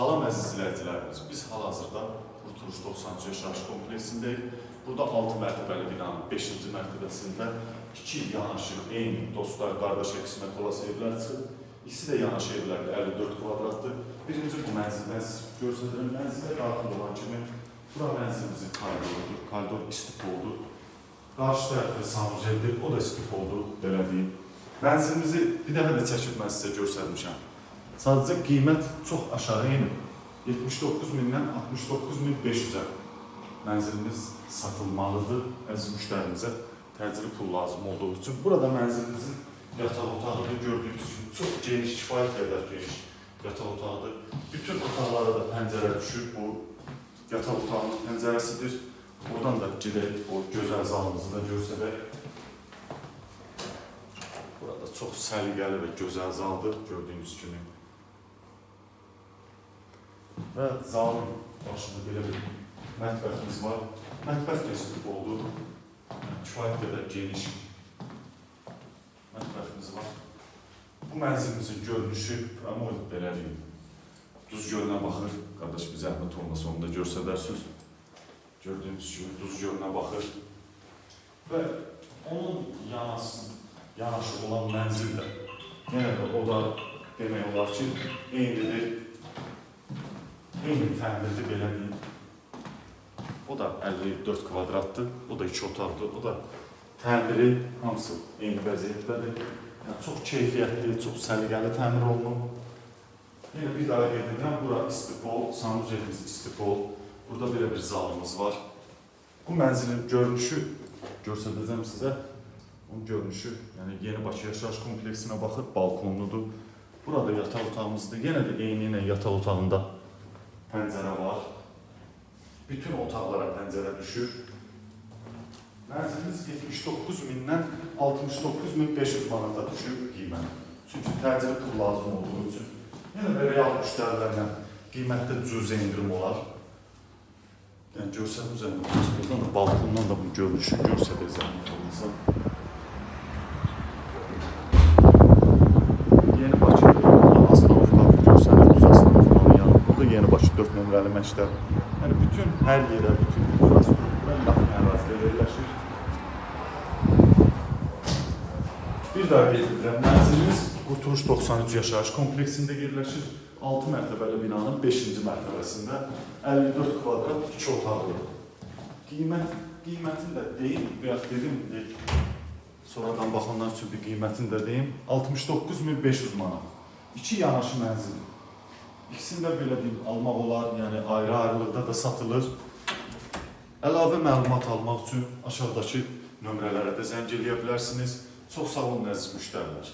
Salam əziz izləyicilərimiz, biz hal-hazırda Qurtuluş 90 yaşayış kompleksindəyik. Burada 6 mərtəbəli binanın 5-ci mərtəbəsində 2 yanaşı, eyni dostlar, qardaş qismət olası evlər çıxır. İkisi də yanaşı evlərdir, 54 kvadratdır. Birinci bu mənzildən siz görsədirəm, mənzilə daxil olan kimi bura mənzilimizin koridorudur, koridor istipoldur. Qarşı tərəfdə sanuzeldir, o da istipoldur, belə deyim. Mənzilimizi bir dəfə də çəkib mən sizə görsədmişəm. Sadəcə qiymət çox aşağı enib. 79.000-dən 69.500-ə mənzilimiz satılmalıdır əziz müştərimizə təcili pul lazım olduğu üçün. Burada mənzilimizin yataq otağıdır. Gördüyünüz kimi çox geniş, kifayət qədər geniş yataq otağıdır. Bütün otaqlara da pəncərə düşür. Bu yataq otağının pəncərəsidir. Oradan da gedək, o gözəl zalımızı da görsədək. Burada çox səliqəli və gözəl zaldır, gördüyünüz kimi. Və zalın başında belə bir mətbəximiz var. Mətbəx kəsib oldu. Kifayət qədər geniş mətbəximiz var. Bu mənzilimizin görünüşü Pramod belə deyim. Duz gölünə baxır. Qardaş bir zəhmət olmasa onu da görsədərsiniz. Gördüyünüz kimi Duz gölünə baxır. Və onun yanaşı olan mənzildə yenə də o da demək olar ki, eynidir. Eyni təmirdir, belə deyim. O da 54 kvadratdır, o da 2 otaqdır, o da təmiri hamısı eyni vəziyyətdədir. Yəni, çox keyfiyyətli, çox səliqəli təmir olunub. Yenə bir daha edirəm, bura istipol, sanuzelimiz istipol. Burada belə bir zalımız var. Bu mənzilin görünüşü, görsədəcəm sizə. Onun görünüşü, yəni Yeni Bakı yaşayış kompleksinə baxır, balkonludur. Burada yataq otağımızdır. Yenə də eyni ilə yataq otağında pəncərə var. Bütün otaqlara pəncərə düşür. Mənzilimiz 79.000-dən 69.500 manata düşür qiymət. Çünki təcili pul lazım olduğu üçün. Yenə də real müştərilərlə qiymətdə cüzə indirim olar. Yəni görsədim üzərində, buradan da balkondan da bu görünüşü görsədəcəm. Yeni Bakı Aslanovka görsənir, düz Aslanovkanın yanı. Burada Yeni Bakı 4 nömrəli məktəb. Yəni bütün hər yerə, bütün infrastruktura yaxın ərazidə yerləşir. Bir daha qeyd mənzilimiz Qurtuluş 93 yaşayış kompleksində yerləşir. 6 mərtəbəli binanın 5-ci mərtəbəsində 54 kvadrat 2 otaqlıdır. Qiymətini də deyim, və ya dedim, sonradan baxanlar üçün bir qiymətini də deyim, 69.500 manat. 2 yanaşı mənzil. İkisini də belə deyim, almaq olar, yəni ayrı-ayrılıqda da satılır. Əlavə məlumat almaq üçün aşağıdakı nömrələrə də zəng eləyə bilərsiniz. Çox sağ olun əziz müştərilər.